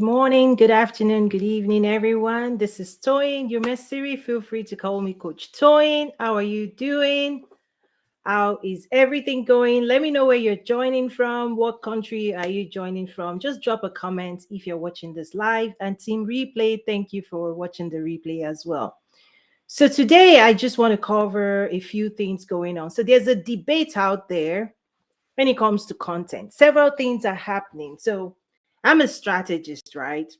morning, good afternoon, good evening, everyone. This is Toyin, your Siri. Feel free to call me Coach Toyin. How are you doing? How is everything going? Let me know where you're joining from. What country are you joining from? Just drop a comment if you're watching this live. And Team Replay, thank you for watching the replay as well. So today, I just want to cover a few things going on. So there's a debate out there when it comes to content. Several things are happening. So I'm a strategist, right?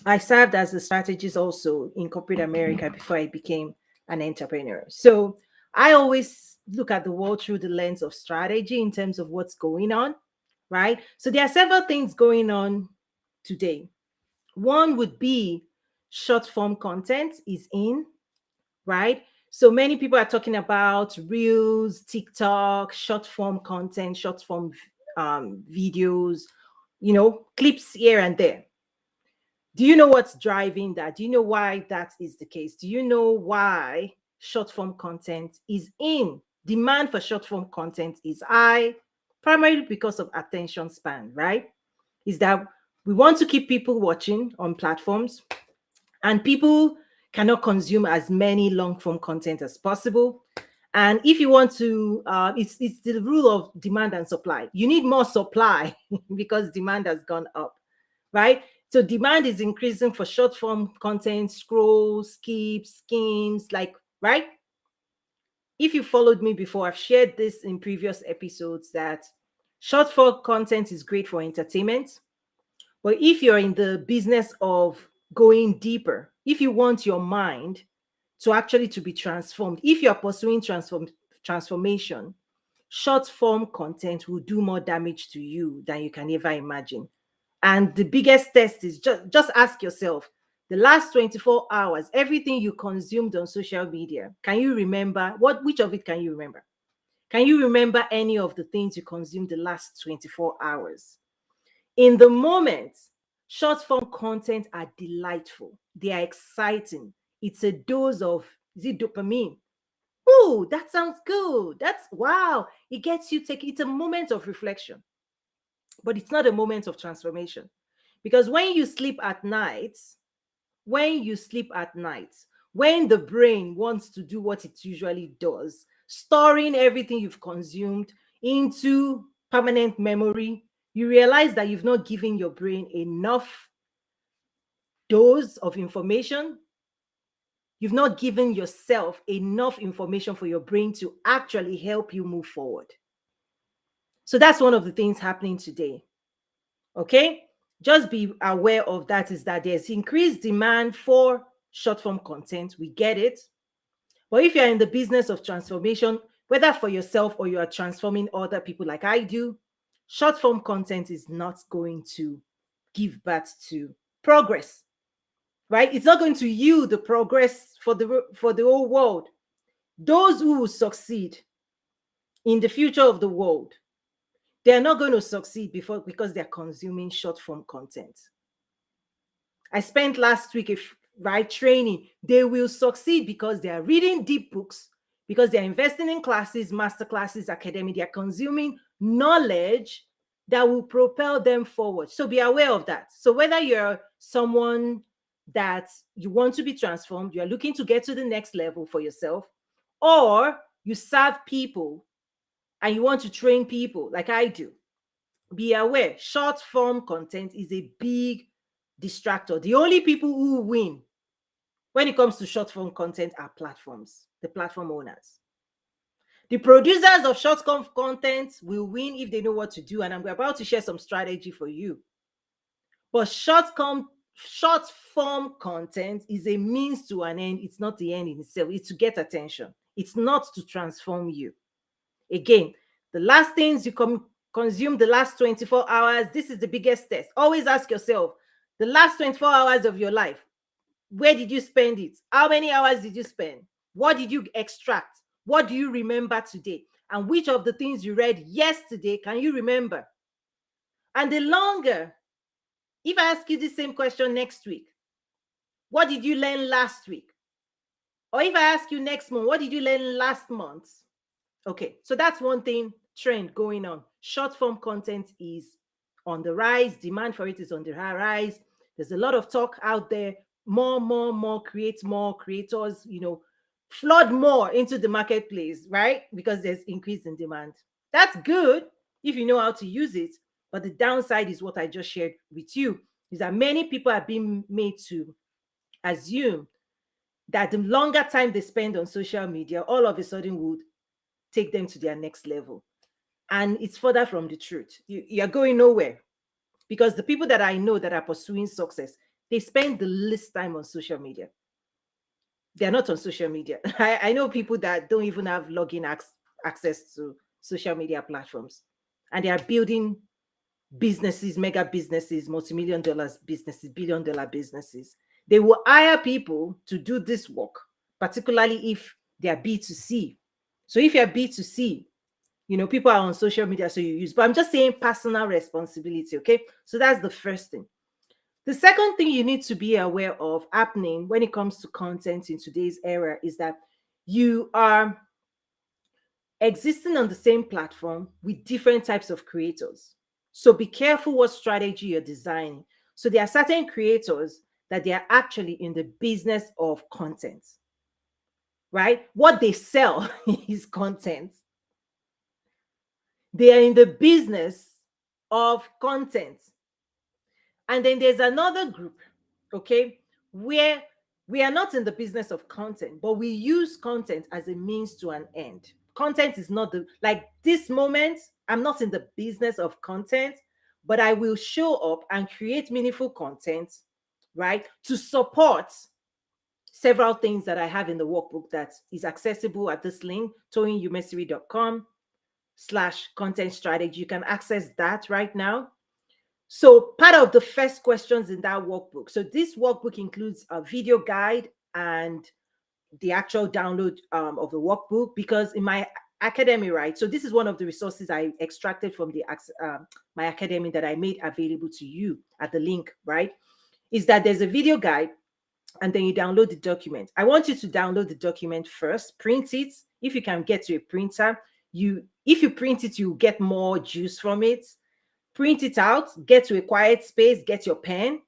I served as a strategist also in corporate America before I became an entrepreneur. So I always look at the world through the lens of strategy in terms of what's going on, right? So there are several things going on today. One would be short form content is in, right? So many people are talking about reels, TikTok, short form content, short form videos, clips here and there. Do you know what's driving that? Do you know why that is the case? Do you know why short form content is in? Demand for short form content is high, primarily because of attention span, right? Is that we want to keep people watching on platforms, and people cannot consume as many long form content as possible. And if you want to, it's the rule of demand and supply. You need more supply because demand has gone up, right? So demand is increasing for short form content, scroll, skip, skims, right? If you followed me before, I've shared this in previous episodes that short form content is great for entertainment. But if you're in the business of going deeper, if you want your mind to actually to be transformed, if you're pursuing transformation, short form content will do more damage to you than you can ever imagine. And the biggest test is just ask yourself, the last 24 hours, everything you consumed on social media, can you remember which of it can you remember? Can you remember any of the things you consumed the last 24 hours? In the moment, short form content are delightful. They are exciting. It's a dose of, is it dopamine? Oh, that sounds good. That's wow. It gets you taking, it's a moment of reflection, but it's not a moment of transformation. Because when you sleep at night, when you sleep at night, when the brain wants to do what it usually does, storing everything you've consumed into permanent memory, you realize that you've not given your brain enough dose of information. You've not given yourself enough information for your brain to actually help you move forward. So that's one of the things happening today. Okay? Just be aware of that, is that there's increased demand for short form content. We get it. But if you're in the business of transformation, whether for yourself or you are transforming other people like I do, short form content is not going to give birth to progress, right? It's not going to yield the progress for the whole world. Those who will succeed in the future of the world, they're not going to succeed because they're consuming short form content. I spent last week training. They will succeed because they are reading deep books, because they're investing in classes, master classes, academy. They're consuming knowledge that will propel them forward. So be aware of that. So whether you're someone that you want to be transformed, you're looking to get to the next level for yourself, or you serve people and you want to train people like I do, be aware, short form content is a big distractor. The only people who win when it comes to short form content are platforms, the platform owners. The producers of short form content will win if they know what to do, and I'm about to share some strategy for you. But short form content is a means to an end. It's not the end in itself. It's to get attention. It's not to transform you. Again, the last things you consume the last 24 hours, this is the biggest test. Always ask yourself, the last 24 hours of your life, where did you spend it? How many hours did you spend? What did you extract? What do you remember today? And which of the things you read yesterday can you remember? And the longer, if I ask you the same question next week, what did you learn last week? Or if I ask you next month, what did you learn last month? Okay, so that's one thing, trend going on. Short form content is on the rise. Demand for it is on the rise. There's a lot of talk out there. More, create more creators, flood more into the marketplace, right? Because there's increase in demand. That's good if you know how to use it. But the downside is what I just shared with you, is that many people are being made to assume that the longer time they spend on social media, all of a sudden would take them to their next level. And it's further from the truth. You're going nowhere, because the people that I know that are pursuing success, they spend the least time on social media. They're not on social media. I know people that don't even have access to social media platforms, and they are building businesses, mega businesses, multi-million dollars businesses, billion-dollar businesses. They will hire people to do this work, particularly if they are B2C. So if you're B2C, people are on social media, so you use. But I'm just saying personal responsibility, okay? So that's the first thing. The second thing you need to be aware of happening when it comes to content in today's era is that you are existing on the same platform with different types of creators. So be careful what strategy you're designing. So there are certain creators that they are actually in the business of content, right? What they sell is content. They are in the business of content. And then there's another group, okay, where we are not in the business of content, but we use content as a means to an end. Content is not the, like this moment, I'm not in the business of content, but I will show up and create meaningful content, right, to support several things that I have in the workbook that is accessible at this link, toyinyumesiri.com/content strategy. You can access that right now. So part of the first questions in that workbook. So this workbook includes a video guide and the actual download of the workbook, because in my academy, right? So this is one of the resources I extracted from the my academy that I made available to you at the link, right? Is that there's a video guide, and then you download the document. I want you to download the document first, print it. If you can get to a printer, if you print it, you get more juice from it. Print it out, get to a quiet space, get your pen,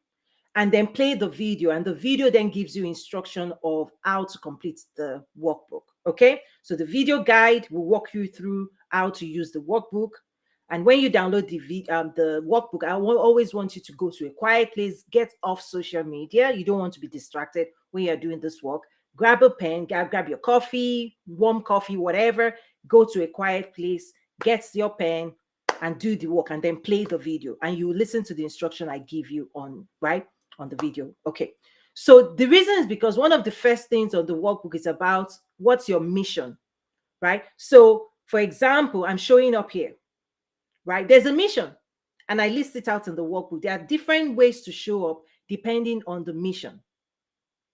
and then play the video. And the video then gives you instruction of how to complete the workbook. Okay, so the video guide will walk you through how to use the workbook. And when you download the workbook, I will always want you to go to a quiet place, get off social media. You don't want to be distracted when you're doing this work. Grab a pen, grab your coffee, warm coffee, whatever. Go to a quiet place, get your pen, and do the work, and then play the video, and you listen to the instruction I give you on the video. Okay, so the reason is because one of the first things on the workbook is about what's your mission, right? So for example, I'm showing up here, right? There's a mission, and I list it out in the workbook. There are different ways to show up depending on the mission,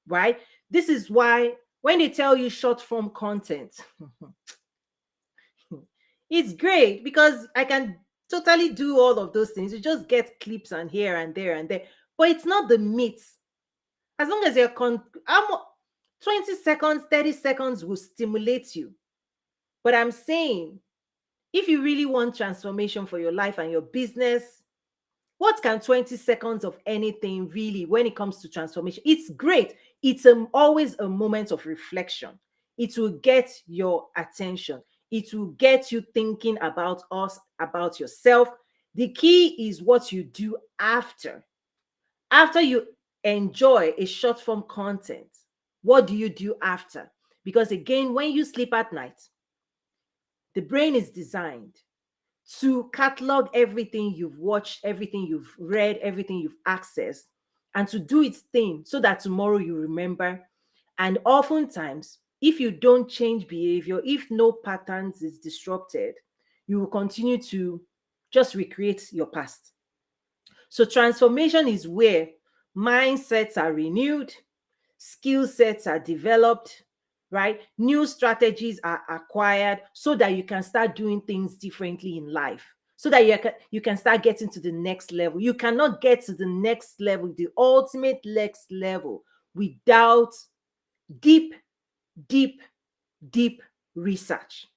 right? This is why when they tell you short form content, it's great because I can totally do all of those things. You just get clips and here and there and there, but it's not the meat. As long as 20 seconds, 30 seconds will stimulate you. But I'm saying, if you really want transformation for your life and your business, what can 20 seconds of anything really, when it comes to transformation? It's great. It's always a moment of reflection. It will get your attention. It will get you thinking about us, about yourself. The key is what you do after. After you enjoy a short form content, what do you do after? Because again, when you sleep at night, the brain is designed to catalog everything you've watched, everything you've read, everything you've accessed, and to do its thing so that tomorrow you remember. And oftentimes, if you don't change behavior, if no patterns is disrupted, you will continue to just recreate your past. So transformation is where mindsets are renewed, skill sets are developed, right? New strategies are acquired so that you can start doing things differently in life, so that you can start getting to the next level. You cannot get to the next level, the ultimate next level, without deep, deep, deep research,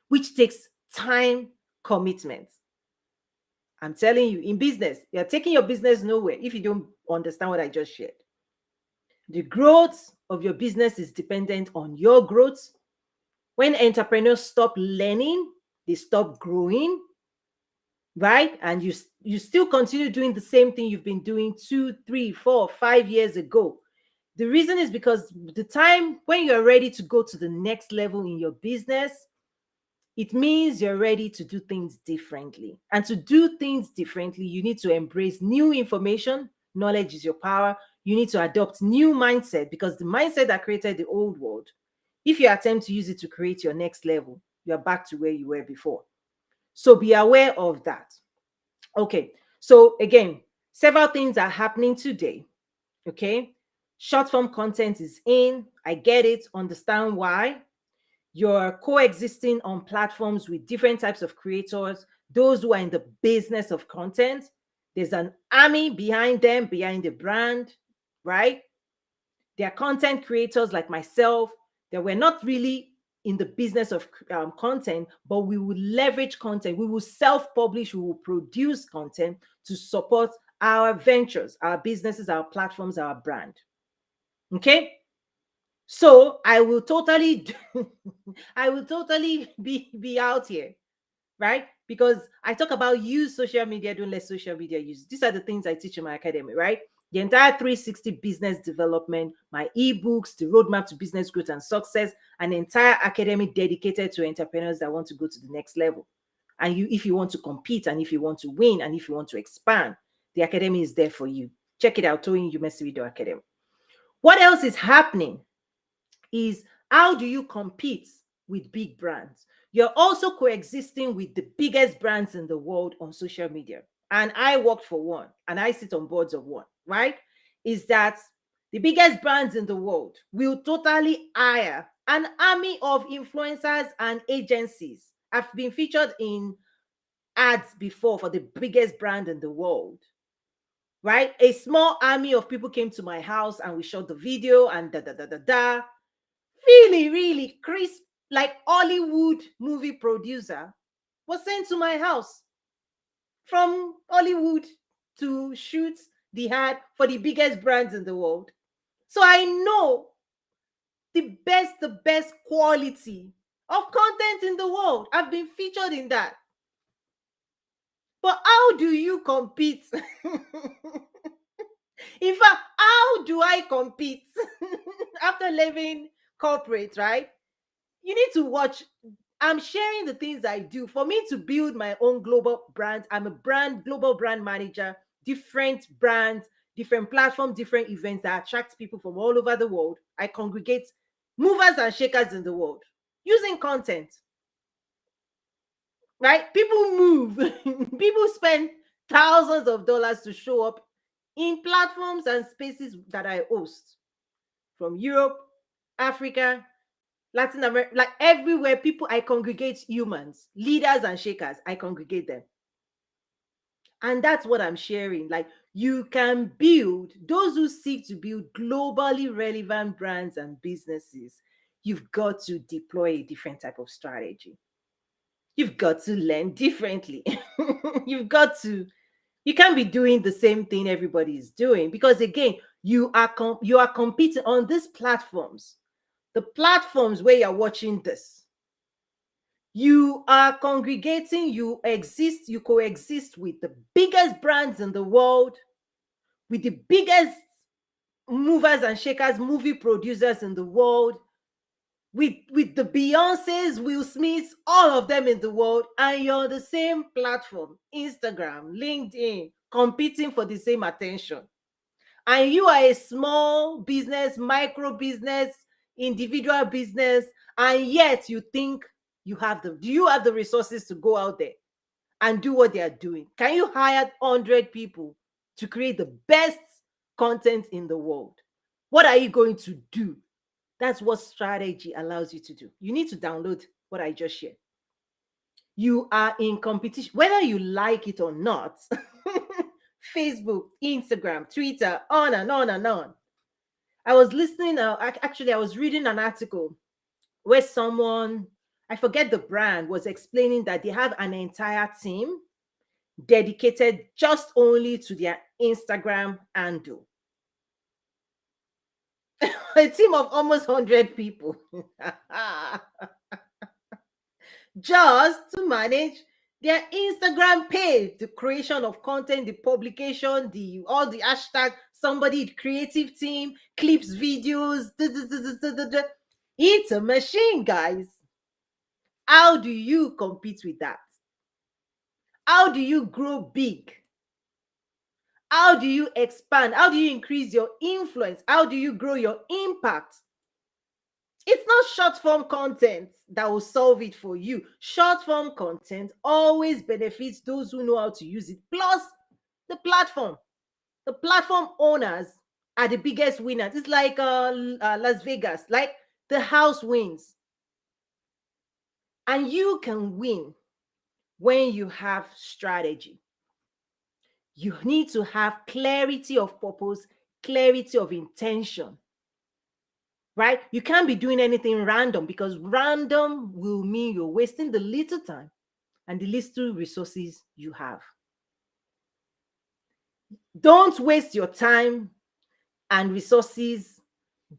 which takes time, commitment. I'm telling you, in business, you're taking your business nowhere if you don't understand what I just shared. The growth of your business is dependent on your growth. When entrepreneurs stop learning, they stop growing, right? And you still continue doing the same thing you've been doing 2, 3, 4, 5 years ago. The reason is because the time when you're ready to go to the next level in your business, it means you're ready to do things differently. And to do things differently, you need to embrace new information. Knowledge is your power. You need to adopt new mindset, because the mindset that created the old world, if you attempt to use it to create your next level, you're back to where you were before. So be aware of that. Okay. So again, several things are happening today. Okay. Short form content is in. I get it. Understand why. You're coexisting on platforms with different types of creators, those who are in the business of content. There's an army behind them, behind the brand, right? They are content creators like myself that we're not really in the business of content, but we will leverage content. We will self-publish, we will produce content to support our ventures, our businesses, our platforms, our brand. Okay? So I will totally I will totally be out here, right? Because I talk about use social media, don't let social media use. These are the things I teach in my academy, right? The entire 360 business development, my ebooks, the roadmap to business growth and success, an entire academy dedicated to entrepreneurs that want to go to the next level. And you, if you want to compete, and if you want to win, and if you want to expand, the academy is there for you. Check it out, toyinumesivi.academy. What else is happening is, how do you compete with big brands? You're also coexisting with the biggest brands in the world on social media. And I worked for one, and I sit on boards of one, right? Is that the biggest brands in the world will totally hire an army of influencers and agencies. I've been featured in ads before for the biggest brand in the world, right? A small army of people came to my house and we shot the video and da da da da da. Really, really crisp, like Hollywood movie producer was sent to my house from Hollywood to shoot the ad for the biggest brands in the world. So I know the best quality of content in the world. I've been featured in that. But how do you compete? In fact, how do I compete after leaving corporate, right? You need to watch. I'm sharing the things I do. For me to build my own global brand, I'm a global brand manager, different brands, different platforms, different events that attract people from all over the world. I congregate movers and shakers in the world using content, right? People move, people spend thousands of dollars to show up in platforms and spaces that I host, from Europe, Africa, Latin America, like everywhere. People, I congregate humans, leaders and shakers. I congregate them. And that's what I'm sharing. Like, you can build, those who seek to build globally relevant brands and businesses, you've got to deploy a different type of strategy. You've got to learn differently. You've got to, you can't be doing the same thing everybody is doing, because again, you are competing on these platforms. The platforms where you're watching this, you are congregating, you coexist with the biggest brands in the world, with the biggest movers and shakers, movie producers in the world, with the Beyoncés, Will Smiths, all of them in the world, and you're on the same platform, Instagram, LinkedIn, competing for the same attention. And you are a small business, micro business, individual business, and yet you think do you have the resources to go out there and do what they are doing? Can you hire 100 people to create the best content in the world? What are you going to do? That's what strategy allows you to do. You need to download what I just shared. You are in competition, whether you like it or not. Facebook, Instagram, Twitter, on and on and on. I was listening, actually, I was reading an article where someone, I forget the brand, was explaining that they have an entire team dedicated just only to their Instagram handle. A team of almost 100 people just to manage their Instagram page, the creation of content, the publication, the all the hashtag, somebody creative team, clips, videos. It's a machine, guys. How do you compete with that? How do you grow big? How do you expand? How do you increase your influence? How do you grow your impact? It's not short form content that will solve it for you. Short form content always benefits those who know how to use it. Plus, the platform. The platform owners are the biggest winners. It's like Las Vegas, like the house wins. And you can win when you have strategy. You need to have clarity of purpose, clarity of intention, right? You can't be doing anything random, because random will mean you're wasting the little time and the little resources you have. Don't waste your time and resources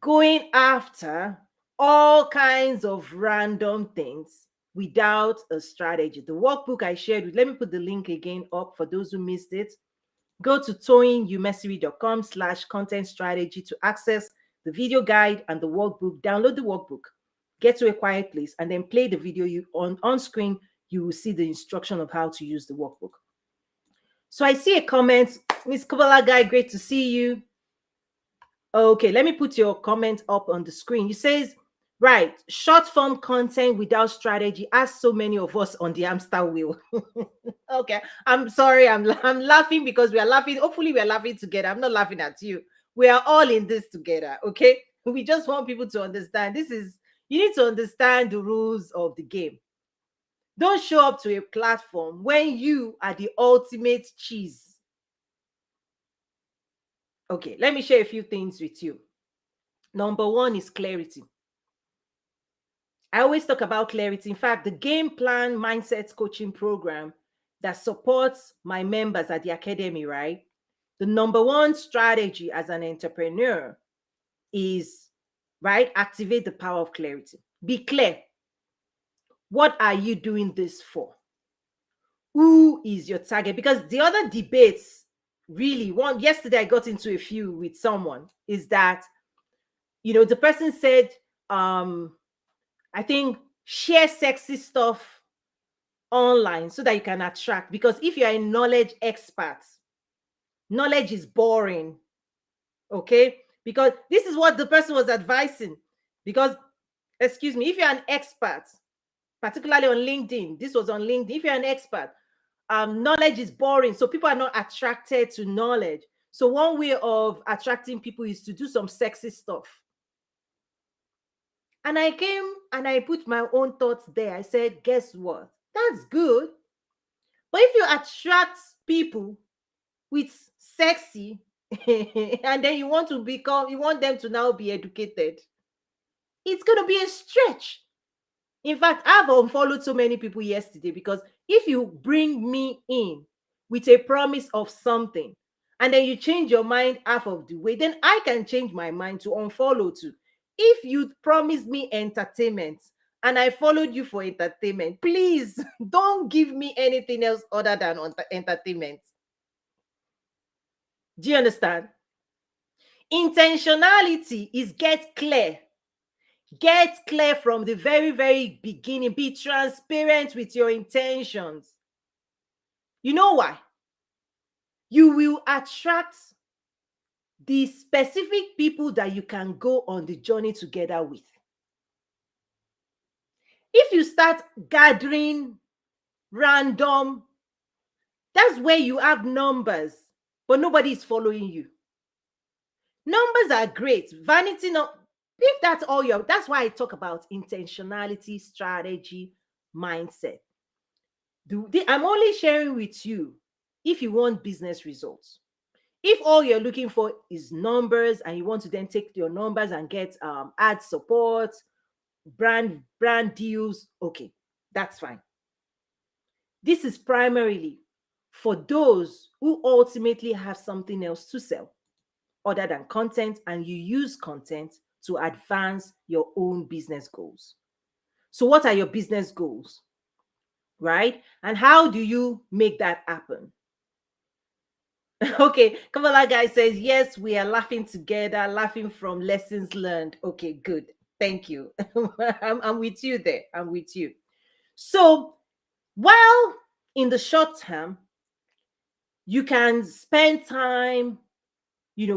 going after all kinds of random things without a strategy. The workbook I shared with, let me put the link again up for those who missed it. Go to toyinumesiri.com/content strategy to access the video guide and the workbook. Download the workbook, get to a quiet place, and then play the video. You on screen, you will see the instruction of how to use the workbook. So I see a comment. Miss Kubala Guy, great to see you. Okay, let me put your comment up on the screen. You says, right, short form content without strategy, as so many of us on the hamster wheel. Okay, I'm sorry, I'm laughing because we are laughing. Hopefully, we are laughing together. I'm not laughing at you. We are all in this together. Okay, we just want people to understand. You need to understand the rules of the game. Don't show up to a platform when you are the ultimate cheese. Okay, let me share a few things with you. Number one is clarity. I always talk about clarity. In fact, the game plan mindset coaching program that supports my members at the academy, right? The number one strategy as an entrepreneur is, right, activate the power of clarity. Be clear. What are you doing this for? Who is your target? Because the other debates, really, yesterday I got into a few with someone, is that, the person said, I think, share sexy stuff online so that you can attract. Because if you're a knowledge expert, knowledge is boring. Okay? Because this is what the person was advising. Because, excuse me, if you're an expert, particularly on LinkedIn, this was on LinkedIn, if you're an expert, knowledge is boring. So people are not attracted to knowledge. So one way of attracting people is to do some sexy stuff. And I came and I put my own thoughts there. I said, guess what? That's good. But if you attract people with sexy and then you want them to now be educated, it's going to be a stretch. In fact, I've unfollowed so many people yesterday, because if you bring me in with a promise of something and then you change your mind half of the way, then I can change my mind to unfollow too. If you promised me entertainment and I followed you for entertainment, please don't give me anything else other than entertainment. Do you understand? Intentionality is get clear. Get clear from the very, very beginning. Be transparent with your intentions. You know why? You will attract the specific people that you can go on the journey together with. If you start gathering random, that's where you have numbers, but nobody is following you. Numbers are great. Vanity, no, if that's all that's why I talk about intentionality, strategy, mindset. I'm only sharing with you if you want business results. If all you're looking for is numbers and you want to then take your numbers and get ad support, brand deals, okay, that's fine. This is primarily for those who ultimately have something else to sell other than content, and you use content to advance your own business goals. So, what are your business goals? Right? And how do you make that happen? Okay, Kamala guy says, yes, we are laughing together, laughing from lessons learned. Okay, good. Thank you. I'm with you there. I'm with you. So, while in the short term, you can spend time,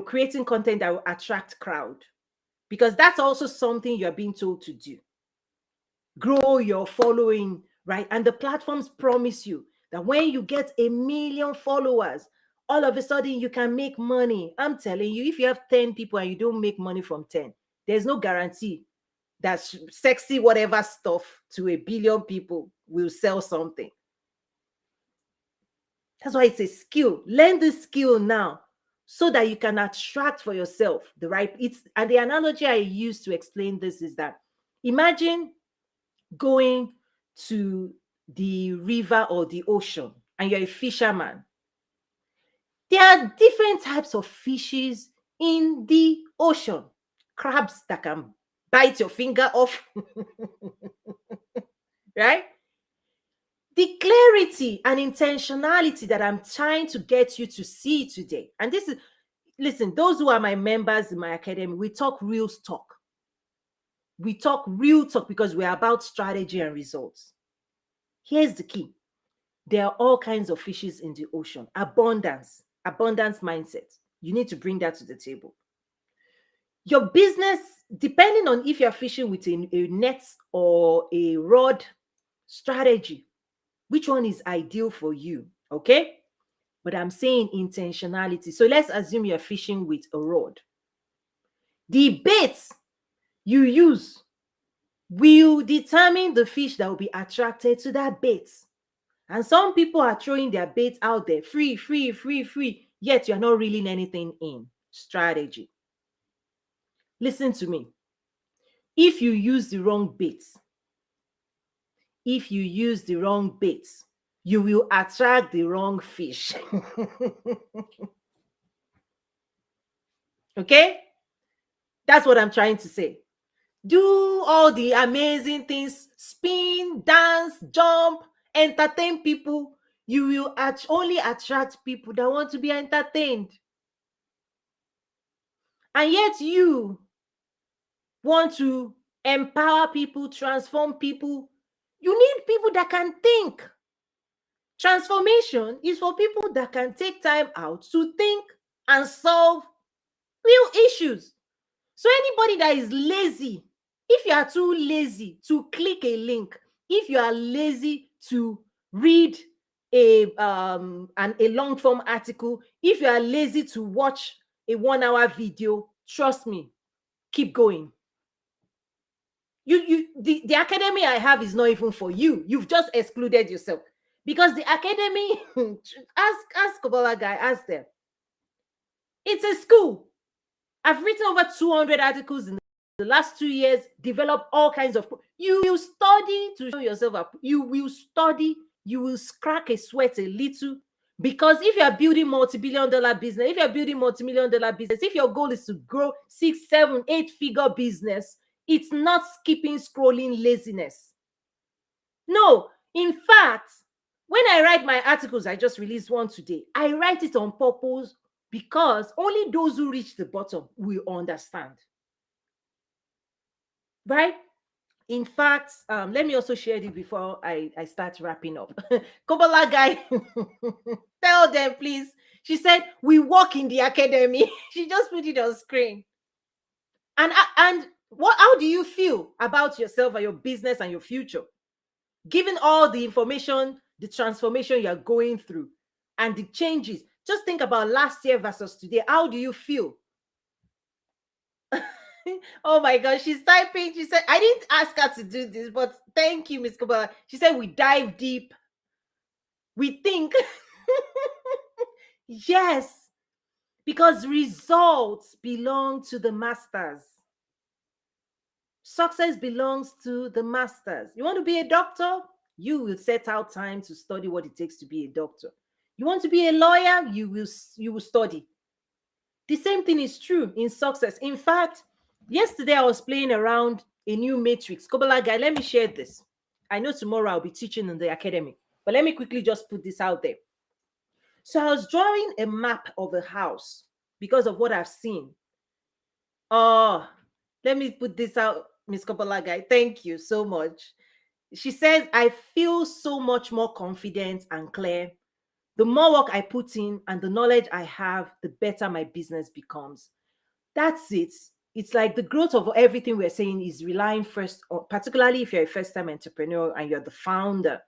creating content that will attract crowd, because that's also something you're being told to do. Grow your following, right? And the platforms promise you that when you get 1 million followers, all of a sudden you can make money. I'm telling you, if you have 10 people and you don't make money from 10, there's no guarantee that sexy whatever stuff to 1 billion people will sell something. That's why it's a skill. Learn this skill now so that you can attract for yourself the right. And the analogy I use to explain this is that, imagine going to the river or the ocean and you're a fisherman. There are different types of fishes in the ocean. Crabs that can bite your finger off, right? The clarity and intentionality that I'm trying to get you to see today. And this is, listen, those who are my members in my academy, we talk real talk. We talk real talk because we're about strategy and results. Here's the key. There are all kinds of fishes in the ocean. Abundance mindset. You need to bring that to the table. Your business, depending on if you're fishing with a net or a rod strategy, which one is ideal for you? Okay. But I'm saying intentionality. So let's assume you're fishing with a rod. The bait you use will determine the fish that will be attracted to that bait. And some people are throwing their bait out there, free, free, free, free, yet you're not reeling anything in. Strategy. Listen to me. If you use the wrong bait, you will attract the wrong fish. Okay? That's what I'm trying to say. Do all the amazing things, spin, dance, jump, entertain people. You will only attract people that want to be entertained. And yet you want to empower people, transform people. You need people that can think. Transformation is for people that can take time out to think and solve real issues. So anybody that is lazy, if you are too lazy to click a link, if you are lazy to read a long form article, if you are lazy to watch a 1 hour video, trust me, keep going. The academy I have is not even for you. You've just excluded yourself, because the academy, ask Kabbalah guy, ask them. It's a school. I've written over 200 articles in the last 2 years, developed all kinds of. You will study to show yourself up. You will study. You will crack a sweat a little, because if you are building multi-billion-dollar business, if you are building multi-million-dollar business, if your goal is to grow 6, 7, 8-figure business, it's not skipping scrolling laziness. No, in fact, when I write my articles, I just released one today, I write it on purpose because only those who reach the bottom will understand. Right? In fact, let me also share this before I start wrapping up. Kabbalah guy, tell them, please. She said, we work in the academy. She just put it on screen. And what? How do you feel about yourself and your business and your future? Given all the information, the transformation you're going through, and the changes, just think about last year versus today. How do you feel? Oh my God, she's typing. She said, I didn't ask her to do this, but thank you, Miss Kabbalah. She said, we dive deep. We think. Yes, because results belong to the masters. Success belongs to the masters. You want to be a doctor? You will set out time to study what it takes to be a doctor. You want to be a lawyer, you will study. The same thing is true in success. In fact, yesterday I was playing around a new matrix. Kobola guy, let me share this. I know tomorrow I'll be teaching in the academy, but let me quickly just put this out there. So I was drawing a map of a house because of what I've seen. Oh, let me put this out, Miss Kobola guy. Thank you so much. She says, I feel so much more confident and clear. The more work I put in and the knowledge I have, the better my business becomes. That's it. It's like the growth of everything we're saying is relying first, on, particularly if you're a first time entrepreneur and you're the founder.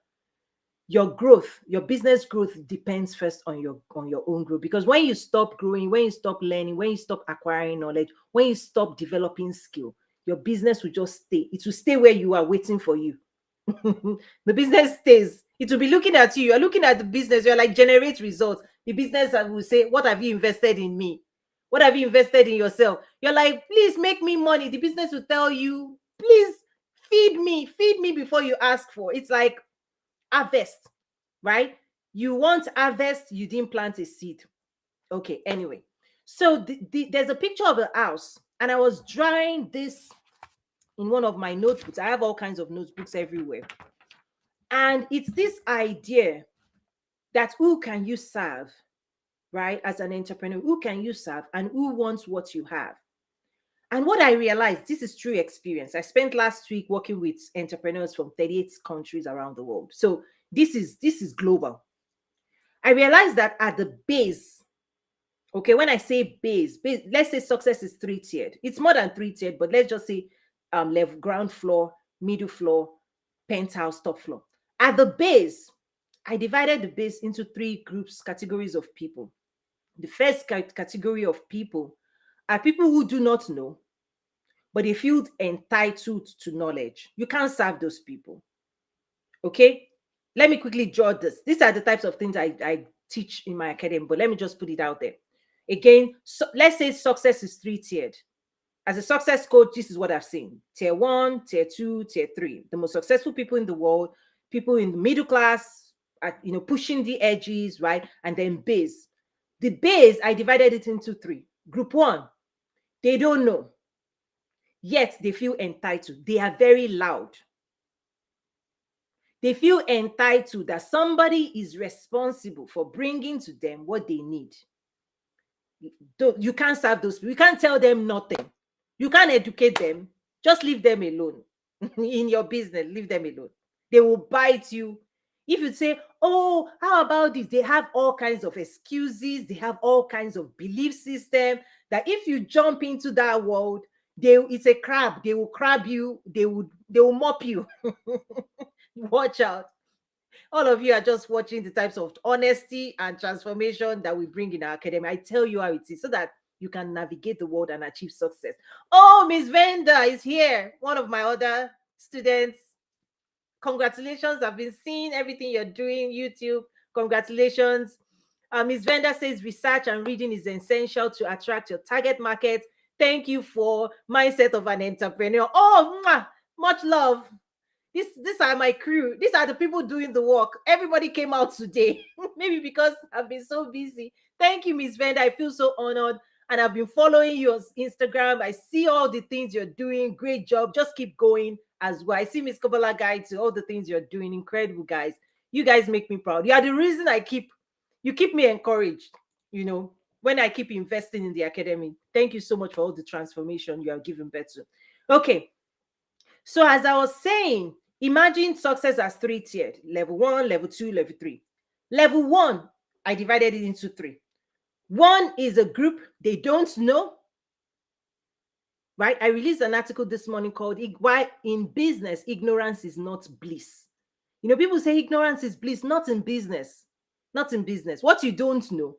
Your growth, your business growth depends first on your own growth. Because when you stop growing, when you stop learning, when you stop acquiring knowledge, when you stop developing skill, your business will just stay. It will stay where you are waiting for you. The business stays. It will be looking at you. You're looking at the business. You're like, generate results. The business will say, what have you invested in me? What have you invested in yourself? You're like, please make me money. The business will tell you, please feed me before you ask for. It's like harvest, right? You want harvest, you didn't plant a seed. Okay, anyway. So there's a picture of a house, and I was drawing this in one of my notebooks. I have all kinds of notebooks everywhere. And it's this idea that who can you serve, right? As an entrepreneur, who can you serve and who wants what you have? And what I realized, this is true experience. I spent last week working with entrepreneurs from 38 countries around the world. So this is global. I realized that at the base, okay, when I say base, let's say success is three-tiered. It's more than three-tiered, but let's just say level, ground floor, middle floor, penthouse, top floor. At the base, I divided the base into three groups, categories of people. The first category of people are people who do not know, but they feel entitled to knowledge. You can't serve those people. Okay? Let me quickly draw this. These are the types of things I teach in my academy, but let me just put it out there. Again, so let's say success is three-tiered. As a success coach, this is what I've seen. Tier 1, tier 2, tier 3. The most successful people in the world, people in the middle class, pushing the edges, right? And then base. The base, I divided it into three. Group 1, they don't know, yet they feel entitled. They are very loud. They feel entitled that somebody is responsible for bringing to them what they need. You can't serve those people. You can't tell them nothing. You can't educate them. Just leave them alone. In your business, leave them alone. They will bite you. If you say, oh, how about this? They have all kinds of excuses. They have all kinds of belief system that if you jump into that world, it's a crab. They will crab you. They will mop you. Watch out. All of you are just watching the types of honesty and transformation that we bring in our academy. I tell you how it is so that you can navigate the world and achieve success. Oh, Miss Venda is here, one of my other students. Congratulations. I've been seeing everything you're doing, YouTube. Congratulations. Ms. Venda says research and reading is essential to attract your target market. Thank you for mindset of an entrepreneur. Oh, much love. These are my crew. These are the people doing the work. Everybody came out today. Maybe because I've been so busy. Thank you, Miss Venda. I feel so honored. And I've been following you on Instagram. I see all the things you're doing. Great job. Just keep going as well. I see Miss Kobola guide to all the things you're doing. Incredible, guys. You guys make me proud. You are the reason you keep me encouraged, when I keep investing in the academy. Thank you so much for all the transformation you have given birth to. Okay. So as I was saying, imagine success as three-tiered. Level 1, level 2, level 3. Level 1, I divided it into 3. 1 is a group they don't know, right? I released an article this morning called Why in Business Ignorance is Not Bliss. People say ignorance is bliss. Not in business. Not in business. What you don't know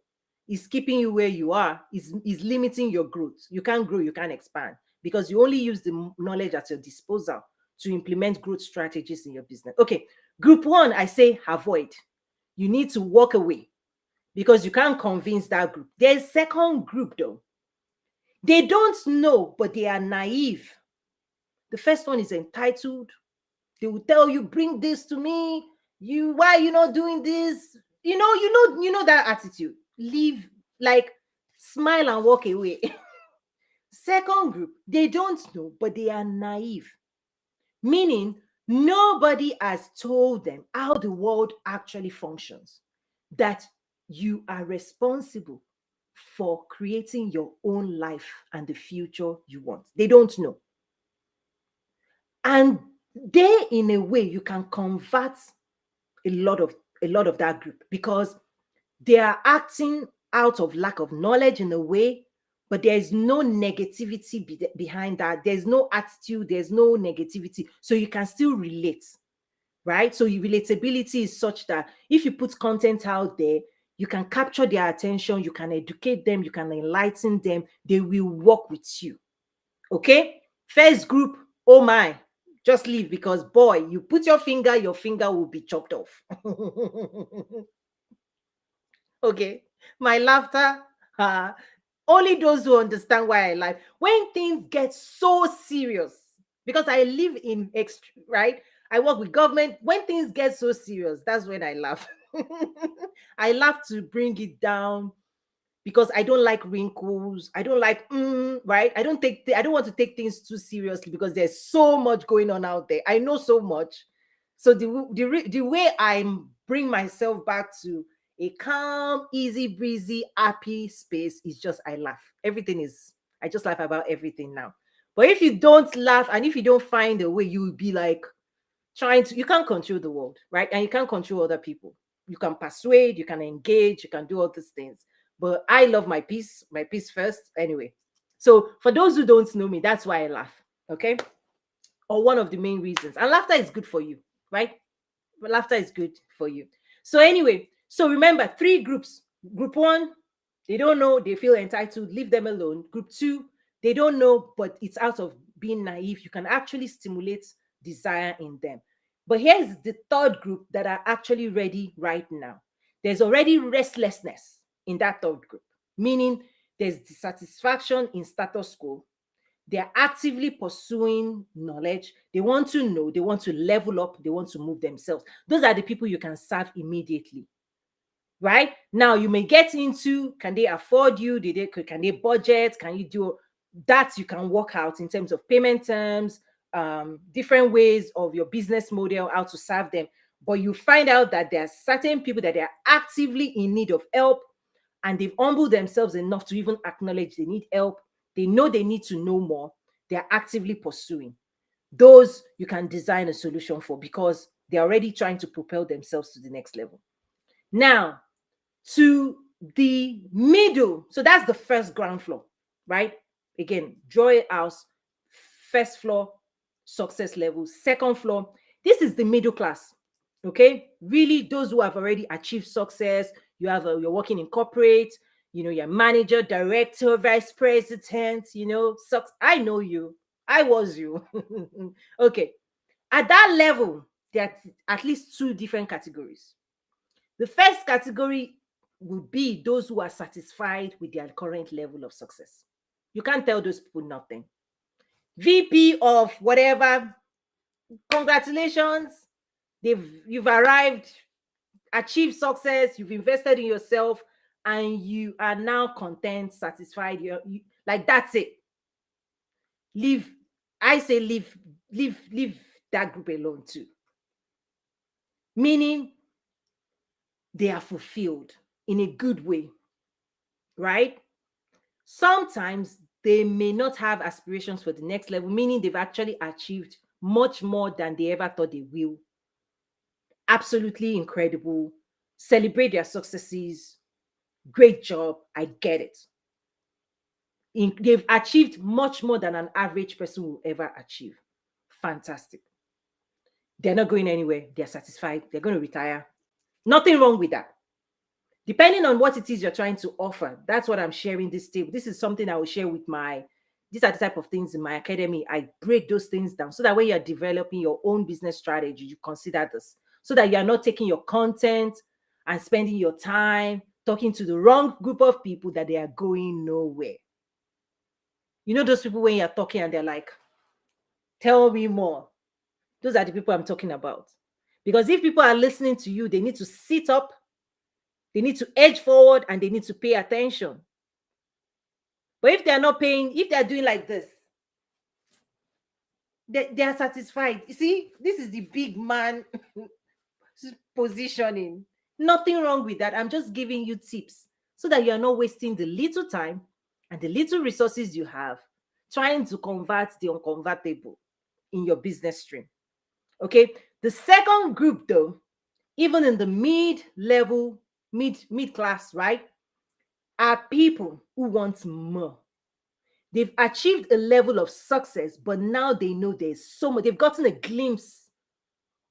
is keeping you where you are, is limiting your growth. You can't grow, you can't expand because you only use the knowledge at your disposal to implement growth strategies in your business. Okay, group 1, I say avoid. You need to walk away because you can't convince that group. There's second group though. They don't know, but they are naive. The first one is entitled. They will tell you, bring this to me. Why are you not doing this? You know that attitude. Leave, like, smile and walk away. Second group, they don't know, but they are naive, meaning nobody has told them how the world actually functions, that you are responsible for creating your own life and the future you want. They don't know. And they, in a way, you can convert a lot of that group, because they are acting out of lack of knowledge in a way, but there is no negativity behind that. There's no attitude, there's no negativity. So you can still relate, right? So your relatability is such that if you put content out there, you can capture their attention, you can educate them, you can enlighten them, they will work with you. Okay? First group, oh my, just leave, because boy, you put your finger will be chopped off. Okay, my laughter. Uh, Only those who understand why I laugh. When things get so serious, because I live in right? I work with government. When things get so serious, that's when I laugh. I laugh to bring it down, because I don't like wrinkles. I don't like right. I don't want to take things too seriously, because there's so much going on out there. I know so much. So the way I bring myself back to a calm, easy breezy, happy space is just I laugh. Everything is I just laugh about everything now. But if you don't laugh and if you don't find a way, you will be like you can't control the world, right? And you can't control other people. You can persuade, you can engage, you can do all these things. But I love my peace first. Anyway, so for those who don't know me, that's why I laugh. Okay. Or one of the main reasons. And laughter is good for you, right? But laughter is good for you. So anyway, so remember, three groups. Group one, they don't know, they feel entitled, leave them alone. Group two, they don't know, but it's out of being naive. You can actually stimulate desire in them. But here's the third group that are actually ready right now. There's already restlessness in that third group, meaning there's dissatisfaction in status quo. They're actively pursuing knowledge. They want to know, they want to level up, they want to move themselves. Those are the people you can serve immediately. Right now, you may get into, can they afford you? Can they budget? Can you do that? You can work out in terms of payment terms, different ways of your business model, how to serve them. But you find out that there are certain people that they are actively in need of help, and they've humbled themselves enough to even acknowledge they need help. They know they need to know more. They are actively pursuing. Those you can design a solution for, because they're already trying to propel themselves to the next level. Now, to the middle. So that's the first ground floor, right? Again, draw a house, first floor, success level, second floor. This is the middle class. Okay, really, those who have already achieved success. You're working in corporate, you're manager, director, vice president, I know you. I was you. Okay. At that level, there are at least two different categories. The first category would be those who are satisfied with their current level of success. You can't tell those people nothing. VP of whatever, congratulations, you've arrived, achieved success, you've invested in yourself, and you are now content, satisfied. Like, that's it. Leave. I say leave that group alone too. Meaning they are fulfilled in a good way, right? Sometimes they may not have aspirations for the next level, meaning they've actually achieved much more than they ever thought they will. Absolutely incredible. Celebrate their successes. Great job. I get it. They've achieved much more than an average person will ever achieve. Fantastic. They're not going anywhere. They're satisfied. They're going to retire. Nothing wrong with that. Depending on what it is you're trying to offer, that's what I'm sharing this table. This is something I will share with these are the type of things in my academy. I break those things down so that when you're developing your own business strategy, you consider this, so that you're not taking your content and spending your time talking to the wrong group of people that they are going nowhere. You know those people when you're talking and they're like, tell me more. Those are the people I'm talking about. Because if people are listening to you, they need to sit up, They need to edge forward and they need to pay attention. But if they are not paying, if they are doing like this, they are satisfied. You see, this is the big man positioning. Nothing wrong with that. I'm just giving you tips so that you are not wasting the little time and the little resources you have trying to convert the unconvertible in your business stream. Okay. The second group, though, even in the mid-level, mid class, right, are people who want more. They've achieved a level of success, but now they know there's so much. They've gotten a glimpse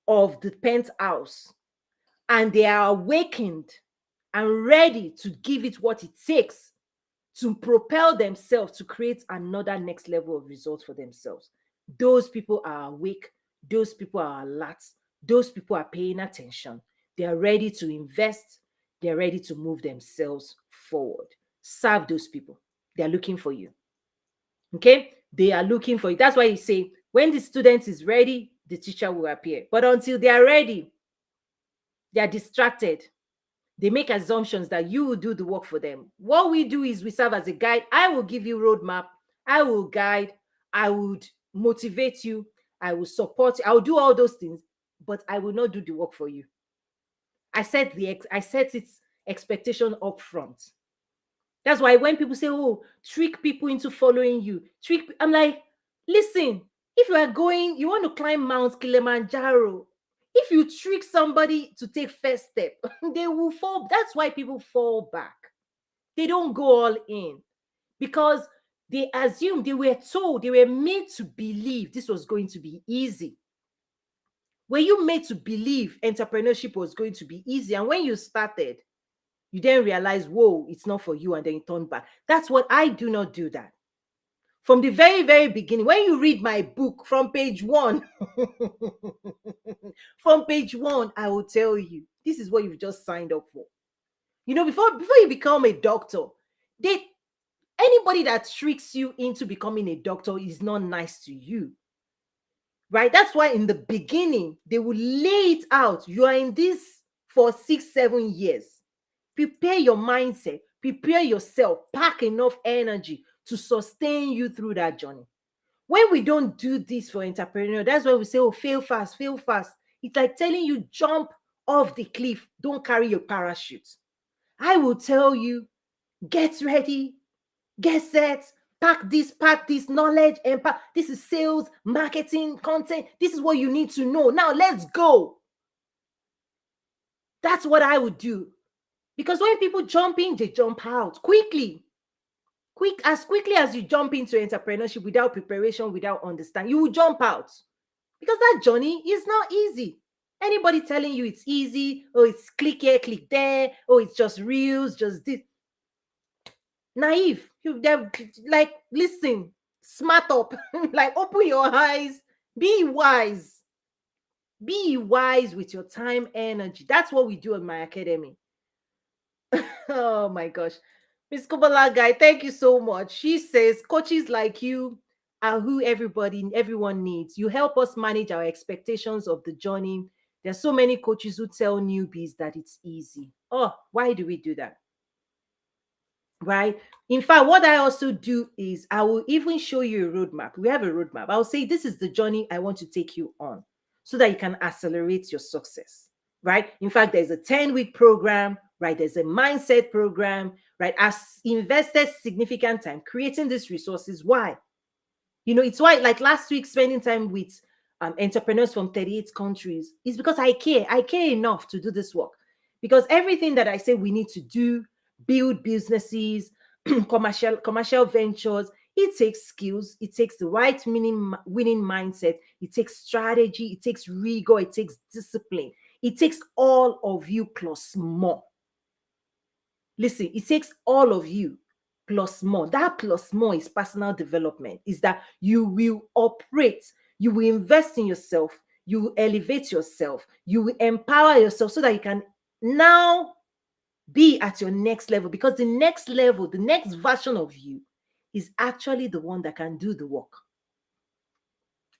of the penthouse and they are awakened and ready to give it what it takes to propel themselves to create another next level of results for themselves. Those people are awake. Those people are alert. Those people are paying attention. They are ready to invest. They're ready to move themselves forward. Serve those people. They're looking for you. Okay? They are looking for you. That's why you say, when the student is ready, the teacher will appear. But until they are ready, they are distracted. They make assumptions that you will do the work for them. What we do is we serve as a guide. I will give you roadmap. I will guide. I would motivate you. I will support you. I will do all those things, but I will not do the work for you. I set its expectation up front. That's why when people say, "Oh, trick people into following you," I'm like, listen. If you are going, you want to climb Mount Kilimanjaro. If you trick somebody to take first step, they will fall. That's why people fall back. They don't go all in because they assume, they were told, they were made to believe this was going to be easy. Were you made to believe entrepreneurship was going to be easy? And when you started, you then realize, whoa, it's not for you, and then you turn back. That's what I do not do that. From the very, very beginning, when you read my book from page one, from page one, I will tell you, this is what you've just signed up for. Before you become a doctor, they anybody that tricks you into becoming a doctor is not nice to you. Right? That's why in the beginning, they will lay it out. You are in this for 6, 7 years. Prepare your mindset, prepare yourself, pack enough energy to sustain you through that journey. When we don't do this for entrepreneur, that's why we say, oh, fail fast, fail fast. It's like telling you, jump off the cliff, don't carry your parachute. I will tell you, get ready, get set, pack this knowledge, and this is sales, marketing, content. This is what you need to know. Now let's go. That's what I would do. Because when people jump in, they jump out quickly. As quickly as you jump into entrepreneurship without preparation, without understanding, you will jump out. Because that journey is not easy. Anybody telling you it's easy, oh, it's click here, click there, oh, it's just reels, just this. Naive. They're like, listen, smart up. Like, open your eyes, be wise. Be wise with your time, energy. That's what we do in my academy. Oh my gosh. Miss Kubala guy, thank you so much. She says coaches like you are who everyone needs. You help us manage our expectations of the journey. There's so many coaches who tell newbies that it's easy. Oh, why do we do that? Right? In fact, what I also do is I will even show you a roadmap. We have a roadmap. I'll say this is the journey I want to take you on so that you can accelerate your success. Right? In fact, there's a 10-week program, right? There's a mindset program, right? I've invested significant time creating these resources. Why? It's why, like last week, spending time with entrepreneurs from 38 countries is because I care. I care enough to do this work. Because everything that I say we need to do, build businesses, commercial ventures, it takes skills, it takes the right winning mindset, it takes strategy, it takes rigor, it takes discipline. It takes all of you plus more. Listen, it takes all of you plus more. That plus more is personal development, is that you will operate, you will invest in yourself, you will elevate yourself, you will empower yourself so that you can now be at your next level, because the next level, the next version of you is actually the one that can do the work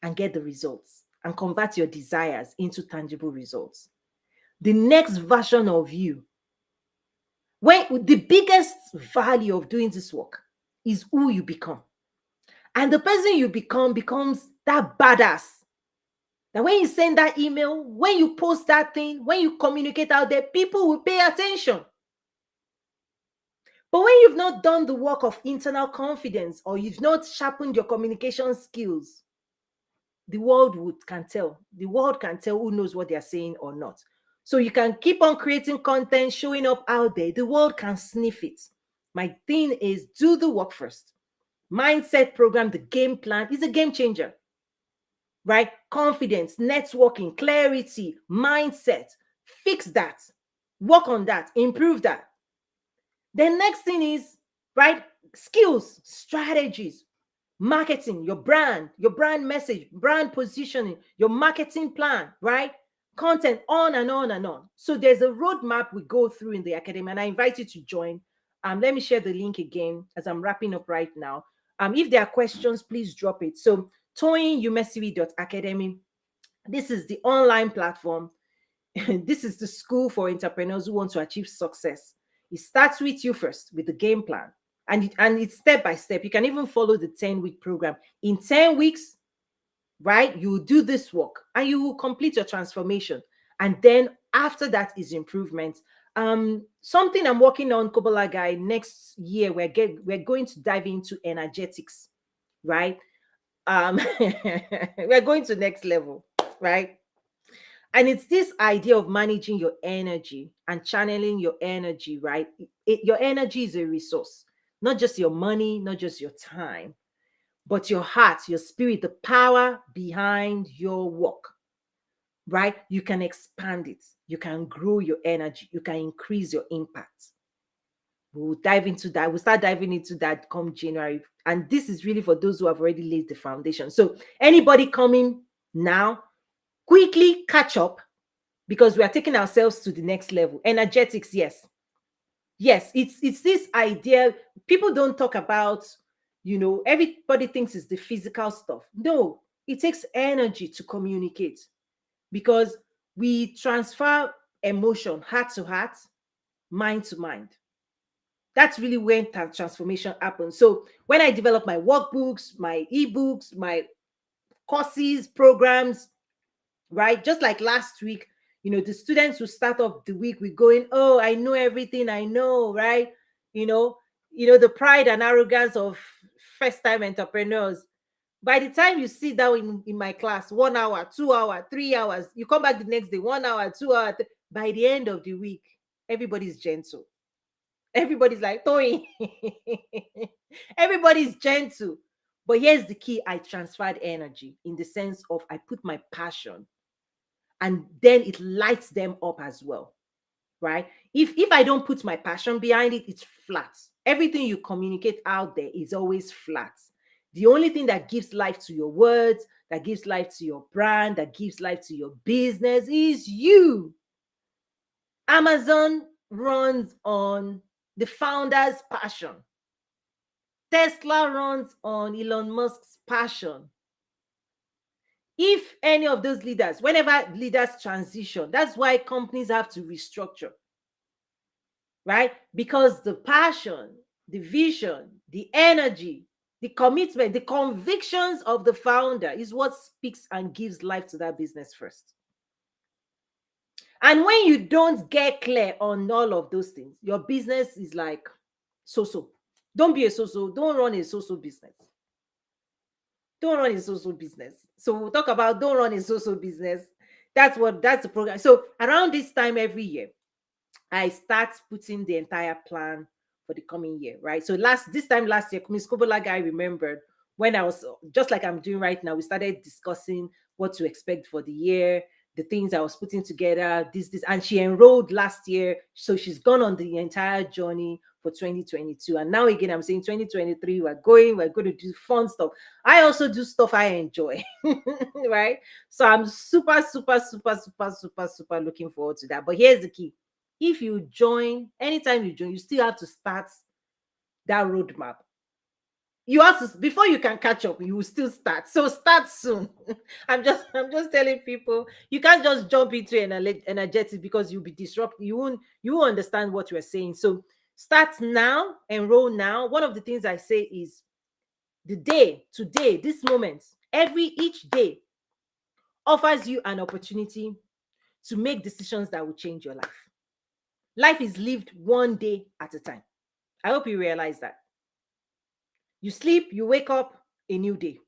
and get the results and convert your desires into tangible results. The next version of you When the biggest value of doing this work is who you become. And the person you become becomes that badass. That when you send that email, when you post that thing, when you communicate out there, people will pay attention. But when you've not done the work of internal confidence or you've not sharpened your communication skills, can tell. The world can tell who knows what they're saying or not. So you can keep on creating content, showing up out there. The world can sniff it. My thing is do the work first. Mindset program, the game plan is a game changer, right? Confidence, networking, clarity, mindset. Fix that. Work on that. Improve that. The next thing is, right? Skills, strategies, marketing, your brand message, brand positioning, your marketing plan, right? Content, on and on and on. So there's a roadmap we go through in the academy, and I invite you to join. Let me share the link again as I'm wrapping up right now. If there are questions, please drop it. So toyinumesiwi.academy. This is the online platform. This is the school for entrepreneurs who want to achieve success. It starts with you first with the game plan, and it's step by step. You can even follow the 10-week program. In 10 weeks, right, you will do this work and you will complete your transformation. And then after that is improvement. Something I'm working on, Kobola Guy, next year we're going to dive into energetics, right? We're going to next level, right? And it's this idea of managing your energy and channeling your energy, right? Your energy is a resource, not just your money, not just your time, but your heart, your spirit, the power behind your work, right? You can expand it, you can grow your energy, you can increase your impact. We'll dive into that. We'll start diving into that come January. And this is really for those who have already laid the foundation. So, anybody coming now, quickly catch up because we are taking ourselves to the next level. Energetics, yes. Yes, it's this idea. People don't talk about, everybody thinks it's the physical stuff. No, it takes energy to communicate because we transfer emotion, heart to heart, mind to mind. That's really when transformation happens. So when I develop my workbooks, my ebooks, my courses, programs, right? Just like last week, the students who start off the week with going, oh, I know everything I know, right? You know, the pride and arrogance of first-time entrepreneurs. By the time you sit down in my class, 1 hour, 2 hour, 3 hours, you come back the next day, 1 hour, 2 hour. By the end of the week, everybody's gentle. Everybody's like, Toy. Everybody's gentle. But here's the key: I transferred energy in the sense of I put my passion and then it lights them up as well, right? If I don't put my passion behind it, it's flat. Everything you communicate out there is always flat. The only thing that gives life to your words, that gives life to your brand, that gives life to your business is you. Amazon runs on the founder's passion. Tesla runs on Elon Musk's passion. If any of those leaders, whenever leaders transition, that's why companies have to restructure, right? Because the passion, the vision, the energy, the commitment, the convictions of the founder is what speaks and gives life to that business first. And when you don't get clear on all of those things, your business is like so. Don't be a so. Don't run a so business. Don't run a so business. So we'll talk about don't run a so business. That's the program. So around this time every year, I start putting the entire plan for the coming year, right? So this time last year, Miss Kobola I remembered when I was just like I'm doing right now, we started discussing what to expect for the year, the things I was putting together, this, and she enrolled last year. So she's gone on the entire journey for 2022. And now again, I'm saying 2023, we're going to do fun stuff. I also do stuff I enjoy, right? So I'm super looking forward to that. But here's the key. If you join, anytime you join, you still have to start that roadmap. You have to, before you can catch up, you will still start. So start soon. I'm just telling people, you can't just jump into an energetic because you'll be disrupted. You won't understand what we're saying. So Start now, enroll now. One of the things I say is the day, today, this moment, each day offers you an opportunity to make decisions that will change your life. Life is lived one day at a time. I hope you realize that. You sleep, you wake up, a new day.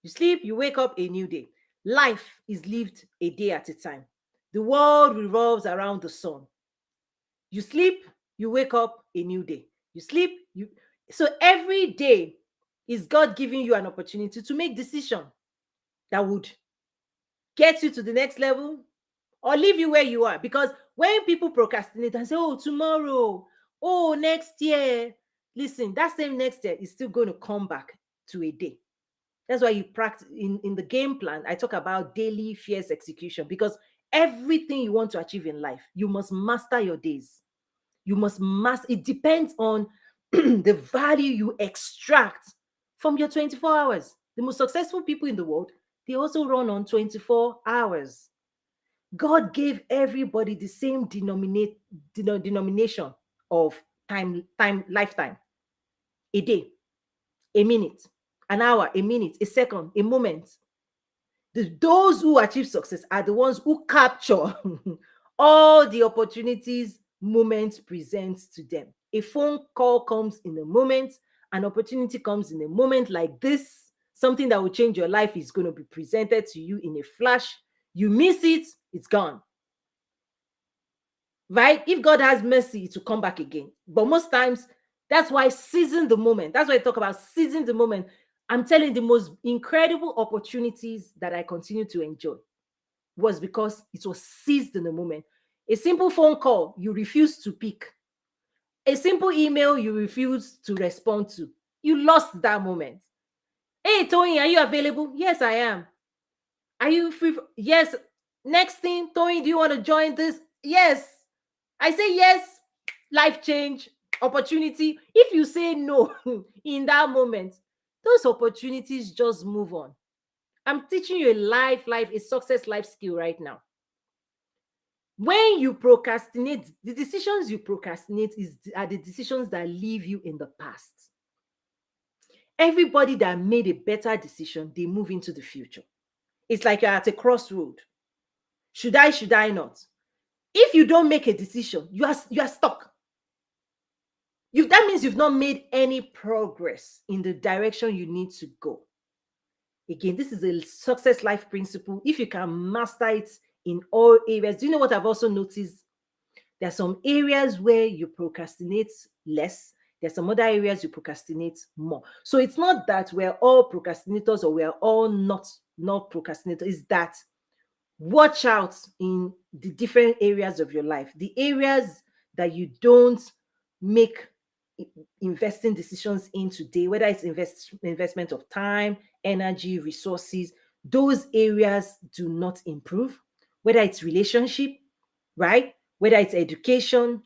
You sleep, you wake up, a new day. Life is lived a day at a time. The world revolves around the sun. You sleep, you wake up, a new day. You sleep, you so every day is God giving you an opportunity to make decision that would get you to the next level or leave you where you are. Because when people procrastinate and say, oh, tomorrow, oh, next year, listen, that same next year is still going to come back to a day. That's why you practice in the game plan. I talk about daily fierce execution, because everything you want to achieve in life, you must master your days. You must master. It depends on the value you extract from your 24 hours. The most successful people in the world, they also run on 24 hours. God gave everybody the same denomination of lifetime: a day, a minute, an hour, a minute, a second, a moment. Those who achieve success are the ones who capture all the opportunities moments presents to them. A phone call comes in a moment, an opportunity comes in a moment like this. Something that will change your life is going to be presented to you in a flash. You miss it, it's gone. Right? If God has mercy, it will come back again. But most times, that's why seizing the moment. That's why I talk about seizing the moment. I'm telling you, the most incredible opportunities that I continue to enjoy was because it was seized in the moment. A simple phone call you refuse to pick, a simple email you refuse to respond to. You lost that moment. Hey, Tony, are you available? Yes, I am. Are you free? Yes. Next thing, Tony, do you want to join this? Yes. I say yes. Life change, opportunity. If you say no in that moment, those opportunities just move on. I'm teaching you a success life skill right now. When you procrastinate, the decisions you procrastinate are the decisions that leave you in the past. Everybody that made a better decision, they move into the future. It's like you're at a crossroad. Should I not? If you don't make a decision, you are stuck. That means you've not made any progress in the direction you need to go. Again, this is a success life principle. If you can master it in all areas, do you know what I've also noticed? There are some areas where you procrastinate less. There's some other areas you procrastinate more. So it's not that we're all procrastinators or we're all not procrastinators. It's that watch out in the different areas of your life. The areas that you don't make investing decisions in today, whether it's investment of time, energy, resources, those areas do not improve. Whether it's relationship, right? Whether it's education,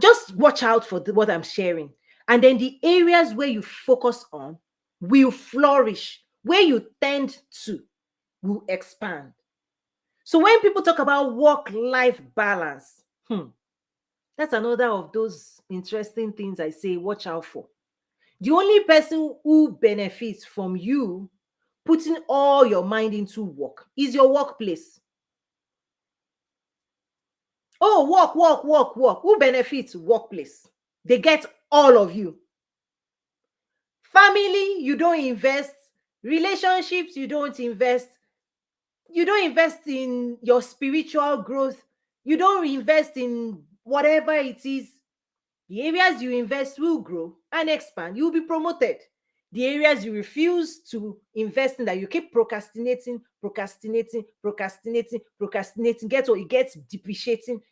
just watch out for what I'm sharing. And then the areas where you focus on will flourish, where you tend to will expand. So when people talk about work-life balance, that's another of those interesting things I say watch out for. The only person who benefits from you putting all your mind into work is your workplace. Oh, work, work, work, work. Who benefits? Workplace. They get all of you. Family, you don't invest. Relationships, you don't invest. You don't invest in your spiritual growth. You don't invest in whatever it is. The areas you invest will grow and expand. You will be promoted. The areas you refuse to invest in, that you keep procrastinating, guess what? It gets depreciating.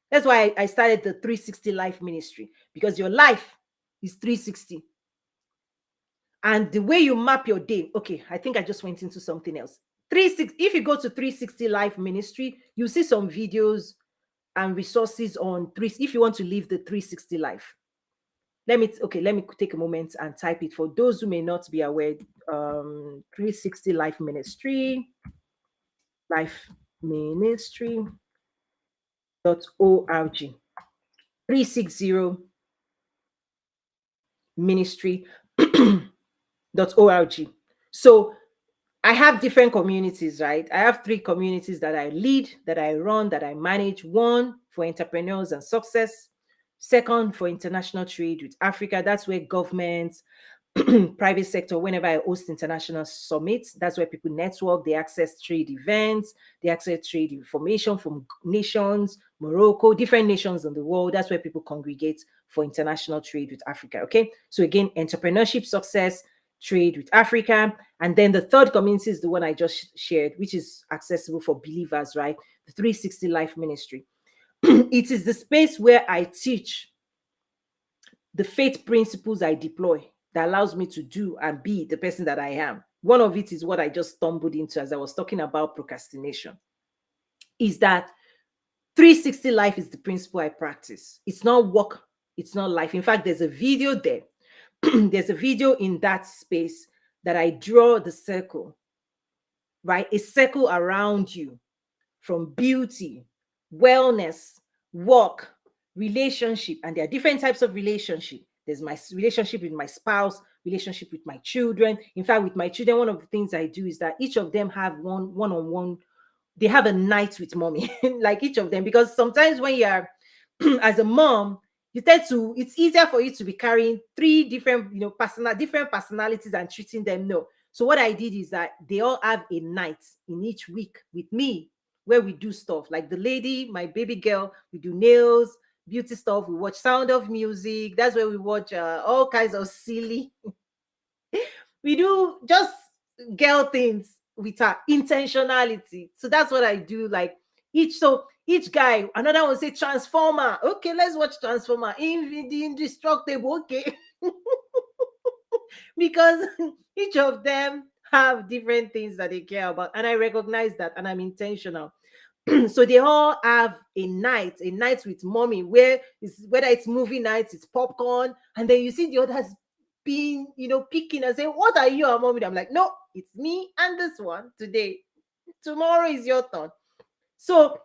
That's why I started the 360 Life Ministry, because your life is 360. And the way you map your day, okay, I think I just went into something else. 360, if you go to 360 Life Ministry, you see some videos and resources on if you want to live the 360 life. Let me take a moment and type it for those who may not be aware. 360 Life Ministry, lifeministry.org. 360 ministry .org. So I have different communities, right? I have three communities that I lead, that I run, that I manage. One for entrepreneurs and success. Second, for international trade with Africa. That's where governments, private sector, whenever I host international summits, that's where people network, they access trade events, they access trade information from nations, Morocco, different nations in the world. That's where people congregate for international trade with Africa. Okay. So again, entrepreneurship success, trade with Africa. And then the third community is the one I just shared, which is accessible for believers, right? The 360 Life Ministry. It is the space where I teach the faith principles I deploy that allows me to do and be the person that I am. One of it is what I just stumbled into as I was talking about procrastination, is that 360 life is the principle I practice. It's not work, it's not life. In fact, there's a video there. There's a video in that space that I draw the circle, right? A circle around you from beauty, wellness, work, relationship. And there are different types of relationship. There's my relationship with my spouse, relationship with my children. In fact, with my children, one of the things I do is that each of them have one-on-one, they have a night with mommy, like each of them, because sometimes when you're as a mom, you tend to, it's easier for you to be carrying three different, different personalities and treating them. No. So what I did is that they all have a night in each week with me where we do stuff. Like the lady, my baby girl, we do nails, beauty stuff. We watch Sound of Music. That's where we watch all kinds of silly. We do just girl things with our intentionality. So that's what I do. Like each guy, another one say Transformer. Okay, let's watch Transformer. The Indestructible. Okay, because each of them have different things that they care about, and I recognize that, and I'm intentional. So they all have a night with mommy, where it's, whether it's movie nights, it's popcorn, and then you see the others being, picking and saying, "What are you, mommy?" I'm like, "No, it's me and this one today. Tomorrow is your turn." So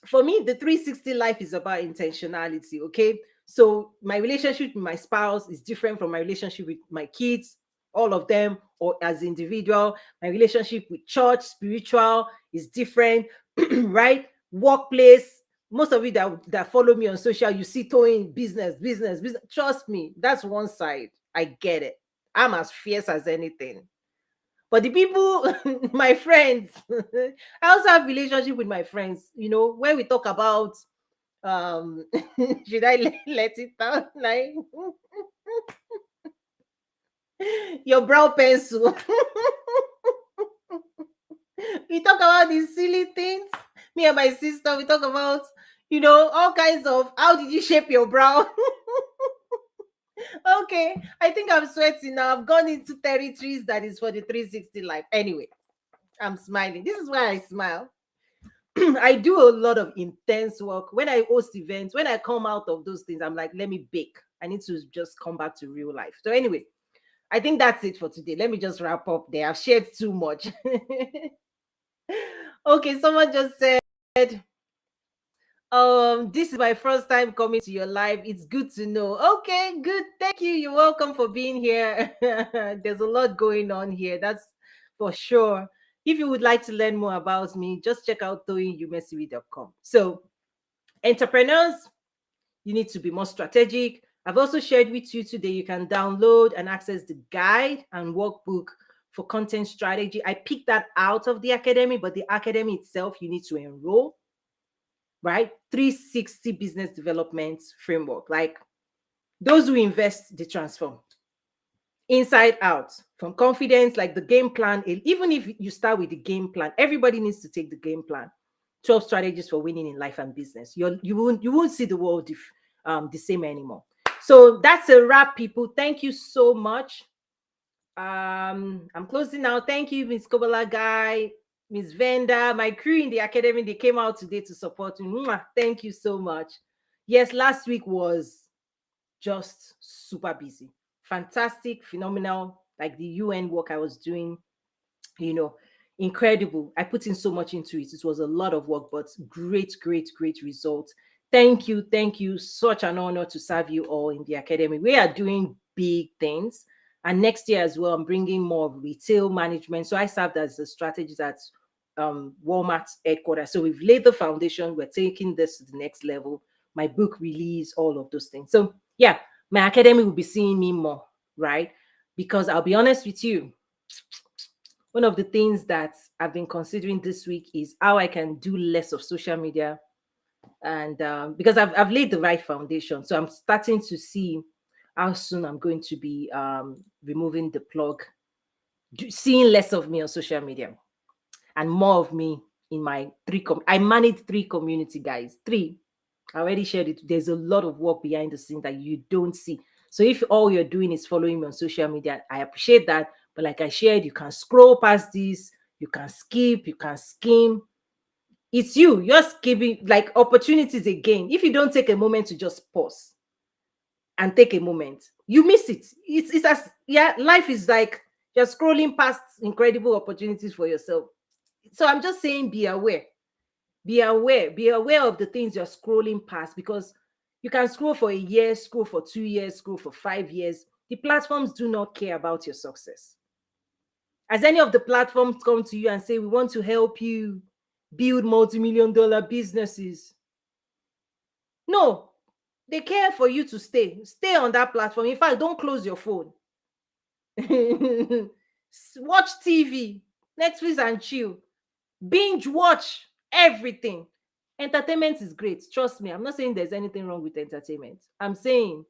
for me, the 360 life is about intentionality. Okay. So my relationship with my spouse is different from my relationship with my kids, all of them, or as individual. My relationship with church, spiritual, is different, right? Workplace. Most of you that follow me on social, you see towing business, business, business. Trust me, that's one side. I get it. I'm as fierce as anything. But the people, my friends, I also have relationship with my friends. When we talk about, um, should I let it out? Like your brow pencil. We talk about these silly things. Me and my sister, we talk about, all kinds of how did you shape your brow? Okay, I think I'm sweating now. I've gone into territories that is for the 360 life. Anyway, I'm smiling. This is why I smile. I do a lot of intense work. When I host events, when I come out of those things, I'm like, let me bake. I need to just come back to real life. So anyway, I think that's it for today. Let me just wrap up there. I've shared too much. Okay, someone just said, this is my first time coming to your live. It's good to know. Okay, good. Thank you. You're welcome for being here. There's a lot going on here. That's for sure. If you would like to learn more about me, just check out toyinyumesiri.com. So, entrepreneurs, you need to be more strategic. I've also shared with you today, you can download and access the guide and workbook for content strategy. I picked that out of the academy, but the academy itself, you need to enroll, right? 360 business development framework. Like those who invest, they transform inside out, from confidence, like the game plan. Even if you start with the game plan, everybody needs to take the game plan. 12 strategies for winning in life and business. You won't see the world the same anymore. So that's a wrap, people. Thank you so much. I'm closing now. Thank you, Miss Kobola Guy, Miss Venda, my crew in the academy. They came out today to support me. Mwah. Thank you so much. Yes, last week was just super busy. Fantastic, phenomenal. Like the UN work I was doing, you know, incredible. I put in so much into it. It was a lot of work, but great, great, great results. Thank you. Such an honor to serve you all in the academy. We are doing big things. And next year as well, I'm bringing more of retail management. So I served as the strategist at Walmart headquarters. So we've laid the foundation. We're taking this to the next level. My book release, all of those things. So yeah, my academy will be seeing me more, right? Because I'll be honest with you, one of the things that I've been considering this week is how I can do less of social media, and because I've laid the right foundation, so I'm starting to see how soon I'm going to be removing the plug, seeing less of me on social media and more of me in my I manage three community, guys. Three. I already shared it. There's a lot of work behind the scenes that you don't see. So if all you're doing is following me on social media, I appreciate that. But like I shared, you can scroll past this, you can skip, you can skim. It's you. You're skipping like opportunities again. If you don't take a moment to just pause and take a moment, you miss it. It's as yeah, life is like you're scrolling past incredible opportunities for yourself. So I'm just saying, be aware. Be aware of the things you're scrolling past, because you can scroll for a year, scroll for 2 years, scroll for 5 years. The platforms do not care about your success. Has any of the platforms come to you and say, we want to help you build multi-million dollar businesses? No, they care for you to stay on that platform. In fact, don't close your phone. Watch TV, Netflix and chill, binge watch everything. Entertainment is great, trust me. I'm not saying there's anything wrong with entertainment. I'm saying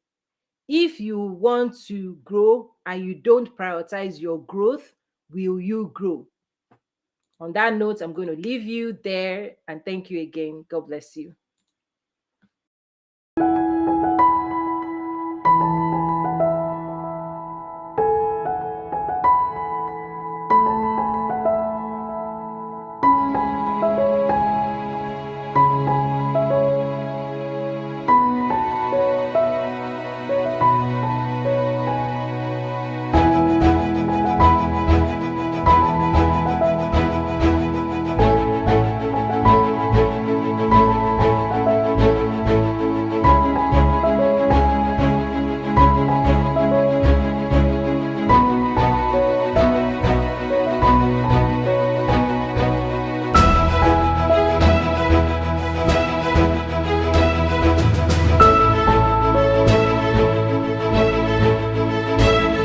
if you want to grow and you don't prioritize your growth, will you grow? On that note, I'm going to leave you there, and thank you again. God bless you.